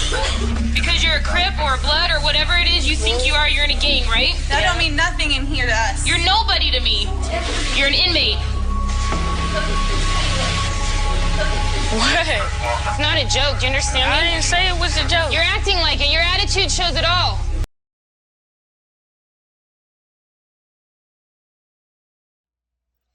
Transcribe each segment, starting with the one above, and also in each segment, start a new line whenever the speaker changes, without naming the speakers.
Because you're a Crip or a Blood or whatever it is you think you are, you're in a gang, right?
That don't mean nothing in here to us.
You're nobody to me. You're an inmate. What? It's not a joke, do you understand me?
I didn't say it was a joke.
You're acting like it. Your attitude shows it all.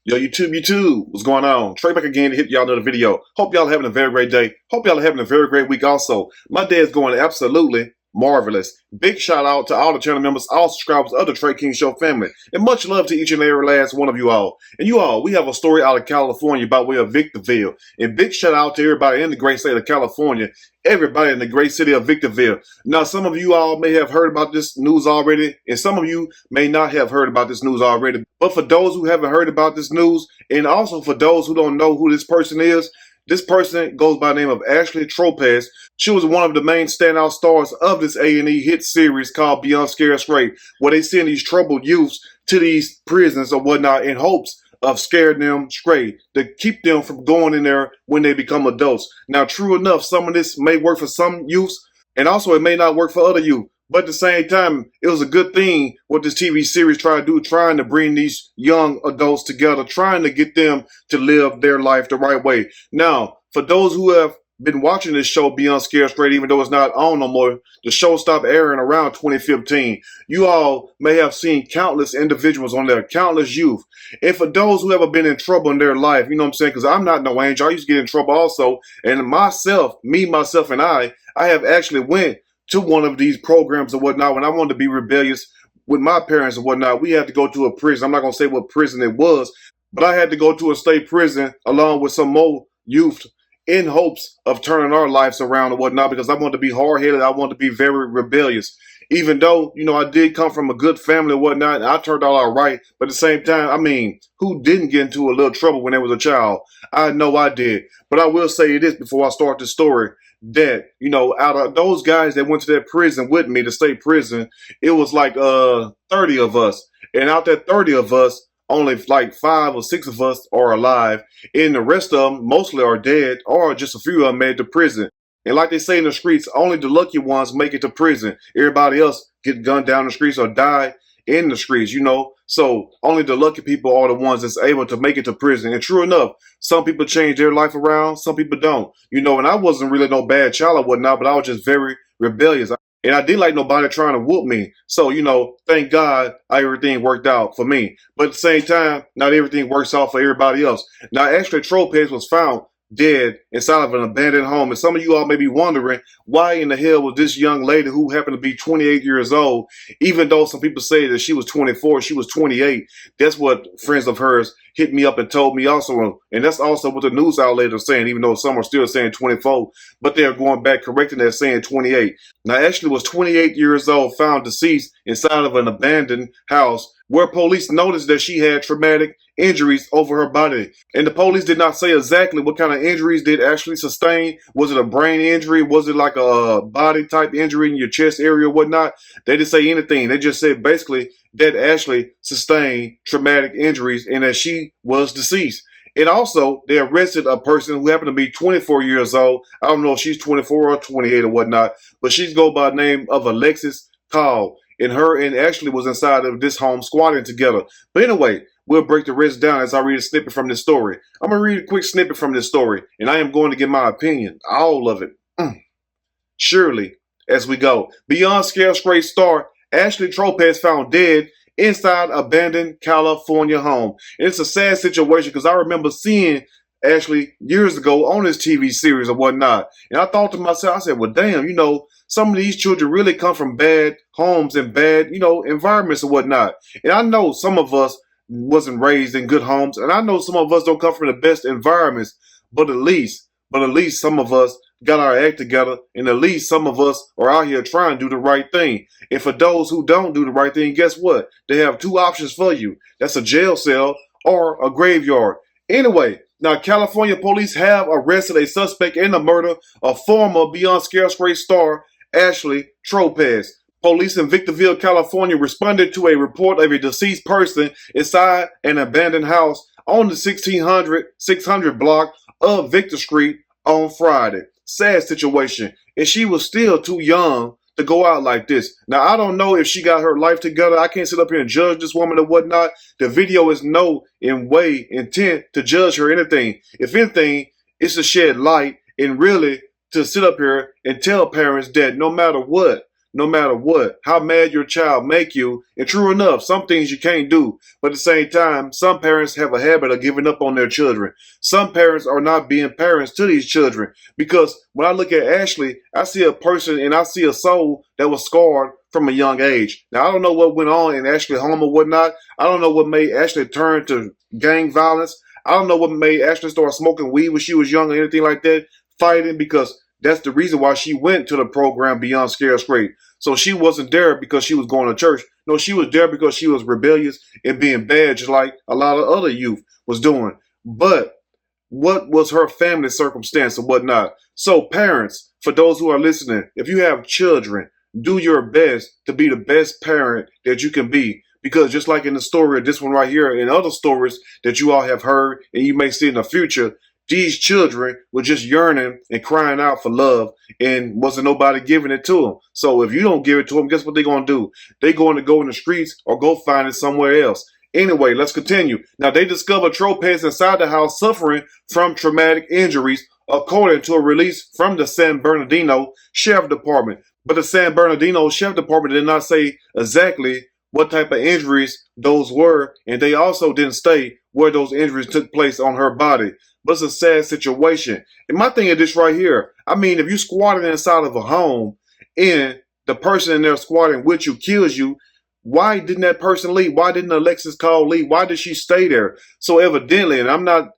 Yo, YouTube, what's going on? Trey back again to hit y'all another video. Hope y'all are having a very great day. Hope y'all are having a very great week also. My day is going absolutely marvelous. Big shout out to all the channel members, all subscribers of the Trey King Show family. And much love to each and every last one of you all. And you all, we have a story out of California by way of Victorville. And big shout out to everybody in the great state of California. Everybody in the great city of Victorville. Now, some of you all may have heard about this news already, and some of you may not have heard about this news already. But for those who haven't heard about this news, and also for those who don't know who this person is, this person goes by the name of Ashley Tropez. She was one of the main standout stars of this A&E hit series called Beyond Scared Straight, where they send these troubled youths to these prisons or whatnot in hopes of scaring them straight, to keep them from going in there when they become adults. Now, true enough, some of this may work for some youths, and also it may not work for other youth. But at the same time, it was a good thing what this TV series tried to do, trying to bring these young adults together, trying to get them to live their life the right way. Now, for those who have been watching this show Beyond Scared Straight, even though it's not on no more, the show stopped airing around 2015. You all may have seen countless individuals on there, countless youth. And for those who ever been in trouble in their life, you know what I'm saying? Because I'm not no angel. I used to get in trouble also. And myself, and I have actually went to one of these programs or whatnot when I wanted to be rebellious with my parents and whatnot. We had to go to a prison. I'm not going to say what prison it was, but I had to go to a state prison along with some more youth in hopes of turning our lives around and whatnot, because I wanted to be hard-headed. I wanted to be very rebellious. Even though, you know, I did come from a good family and whatnot, and I turned out all right. But at the same time, I mean, who didn't get into a little trouble when they was a child? I know I did. But I will say this before I start the story, that, you know, out of those guys that went to that prison with me, the state prison, it was like 30 of us. And out that 30 of us, only like 5 or 6 of us are alive, and the rest of them mostly are dead, or just a few of them made it to prison. And like they say in the streets, only the lucky ones make it to prison. Everybody else get gunned down the streets or die in the streets, you know. So only the lucky people are the ones that's able to make it to prison. And true enough, some people change their life around, some people don't. You know, and I wasn't really no bad child or whatnot, but I was just very rebellious. And I didn't like nobody trying to whoop me. So, you know, thank God everything worked out for me. But at the same time, not everything works out for everybody else. Now, Ashley Tropez was found dead inside of an abandoned home. And some of you all may be wondering, why in the hell was this young lady who happened to be 28 years old, even though some people say that she was 24, she was 28. That's what friends of hers hit me up and told me also. And that's also what the news outlets are saying, even though some are still saying 24, but they're going back correcting that, saying 28. Now, Ashley was 28 years old, found deceased inside of an abandoned house, where police noticed that she had traumatic injuries over her body. And the police did not say exactly what kind of injuries did Ashley sustain. Was it a brain injury? Was it like a body type injury in your chest area or whatnot? They didn't say anything. They just said basically that Ashley sustained traumatic injuries and that she was deceased. And also, they arrested a person who happened to be 24 years old. I don't know if she's 24 or 28 or whatnot, but she's go by the name of Alexis Call. And her and Ashley was inside of this home squatting together. But anyway, we'll break the rest down as I read a snippet from this story. I'm going to read a quick snippet from this story, and I am going to give my opinion, all of it. Surely, as we go. Beyond Scared Straight star Ashley Tropez found dead inside abandoned California home. And it's a sad situation because I remember seeing Ashley years ago on this TV series or whatnot. And I thought to myself, I said, well, damn, you know, some of these children really come from bad homes and bad, you know, environments or whatnot. And I know some of us wasn't raised in good homes. And I know some of us don't come from the best environments, but at least some of us got our act together, and at least some of us are out here trying to do the right thing. And for those who don't do the right thing, guess what? They have 2 options for you. That's a jail cell or a graveyard. Anyway, now California police have arrested a suspect in the murder of former Beyond Scared Straight star Ashley Tropez. Police in Victorville, California responded to a report of a deceased person inside an abandoned house on the 600 block of Victor Street on Friday. sad situation. And she was still too young to go out like this. Now, I don't know if she got her life together. I can't sit up here and judge this woman or whatnot. The video is no in way intent to judge her or anything. If anything, it's to shed light and really to sit up here and tell parents that no matter what, how mad your child make you, and true enough, some things you can't do. But at the same time, some parents have a habit of giving up on their children. Some parents are not being parents to these children. Because when I look at Ashley, I see a person and I see a soul that was scarred from a young age. Now, I don't know what went on in Ashley's home or whatnot. I don't know what made Ashley turn to gang violence. I don't know what made Ashley start smoking weed when she was young or anything like that, fighting, because that's the reason why she went to the program Beyond Scared Straight. So she wasn't there because she was going to church. No, she was there because she was rebellious and being bad, just like a lot of other youth was doing. But what was her family circumstance and whatnot? So parents, for those who are listening, if you have children, do your best to be the best parent that you can be. Because just like in the story of this one right here and other stories that you all have heard and you may see in the future, these children were just yearning and crying out for love, and wasn't nobody giving it to them. So if you don't give it to them, guess what they're going to do? They're going to go in the streets or go find it somewhere else. Anyway, let's continue. Now, they discovered Tropez inside the house suffering from traumatic injuries, according to a release from the San Bernardino Sheriff Department. But the San Bernardino Sheriff Department did not say exactly what type of injuries those were, and they also didn't state where those injuries took place on her body. But it's a sad situation. And my thing is this right here. I mean, if you squatting inside of a home and the person in there squatting with you kills you, why didn't that person leave? Why didn't Alexis call leave? Why did she stay there? So evidently, and I'm not,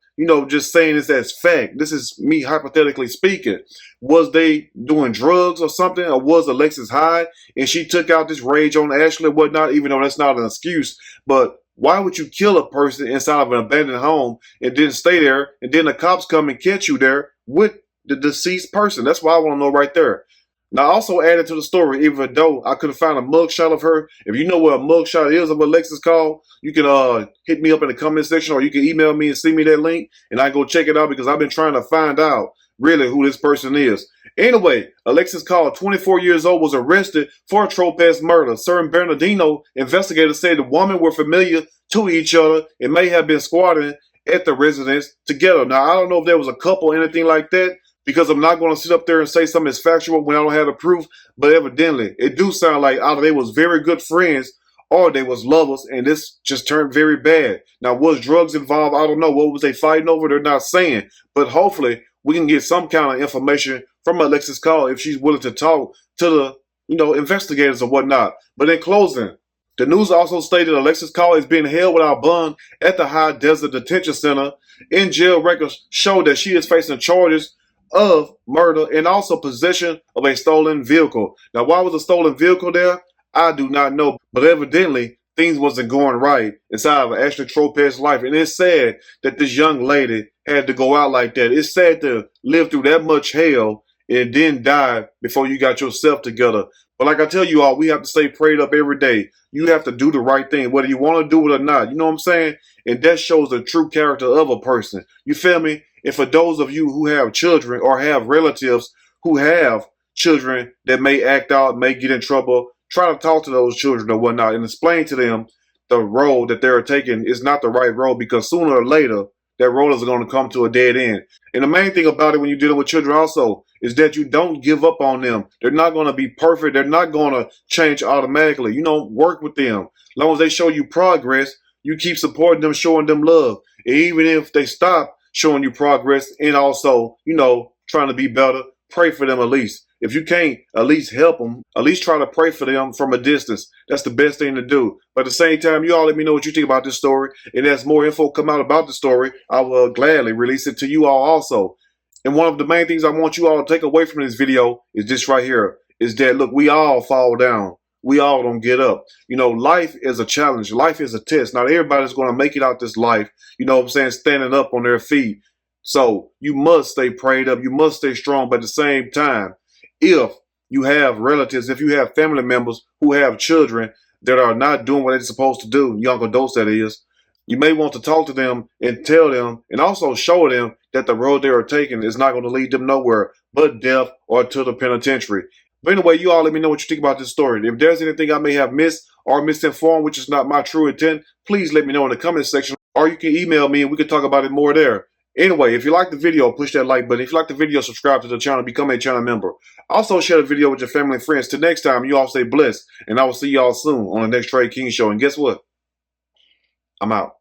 just saying this as fact. This is me hypothetically speaking. Was they doing drugs or something? Or was Alexis high and she took out this rage on Ashley and whatnot, even though that's not an excuse? But why would you kill a person inside of an abandoned home and then stay there and then the cops come and catch you there with the deceased person? That's what I want to know right there. Now, I also added to the story, even though I couldn't find a mugshot of her. If you know what a mugshot is of Alexis called, you can hit me up in the comment section, or you can email me and send me that link, and I go check it out, because I've been trying to find out really who this person is. Anyway, Alexis Call, 24 years old, was arrested for a Tropez murder. San Bernardino investigators said the women were familiar to each other and may have been squatting at the residence together. Now, I don't know if there was a couple or anything like that, because I'm not going to sit up there and say something is factual when I don't have the proof. But evidently, it do sound like either they was very good friends or they was lovers, and this just turned very bad. Now, was drugs involved? I don't know. What was they fighting over? They're not saying. But hopefully, we can get some kind of information from Alexis Call if she's willing to talk to the, investigators or whatnot. But in closing, the news also stated Alexis Call is being held without bond at the High Desert Detention Center. In jail records show that she is facing charges of murder and also possession of a stolen vehicle. Now, why was a stolen vehicle there? I do not know. But evidently, things wasn't going right inside of Ashley Tropez's life. And it's sad that this young lady had to go out like that. It's sad to live through that much hell and then die before you got yourself together. But like I tell you all, we have to stay prayed up every day. You have to do the right thing, whether you want to do it or not. You know what I'm saying? And that shows the true character of a person. You feel me? And for those of you who have children or have relatives who have children that may act out, may get in trouble, try to talk to those children or whatnot and explain to them the road that they're taking is not the right road, because sooner or later, that road is going to come to a dead end. And the main thing about it when you're dealing with children also is that you don't give up on them. They're not going to be perfect. They're not going to change automatically. Work with them. As long as they show you progress, you keep supporting them, showing them love. And even if they stop showing you progress and also, trying to be better, pray for them at least. If you can't at least help them, at least try to pray for them from a distance. That's the best thing to do. But at the same time, you all let me know what you think about this story. And as more info come out about the story, I will gladly release it to you all also. And one of the main things I want you all to take away from this video is this right here. Is that, look, we all fall down. We all don't get up. Life is a challenge. Life is a test. Not everybody's going to make it out this life, standing up on their feet. So you must stay prayed up. You must stay strong. But at the same time, if you have relatives, if you have family members who have children that are not doing what they're supposed to do, young adults that is, You may want to talk to them and tell them and also show them that the road they are taking is not going to lead them nowhere but death or to the penitentiary. But anyway, you all let me know what you think about this story. If there's anything I may have missed or misinformed, which is not my true intent, please let me know in the comment section, or you can email me and we can talk about it more there. Anyway, if you like the video, push that like button. If you like the video, subscribe to the channel, become a channel member. Also share the video with your family and friends. Till next time, you all stay blessed, and I will see y'all soon on the next Trey King Show. And guess what? I'm out.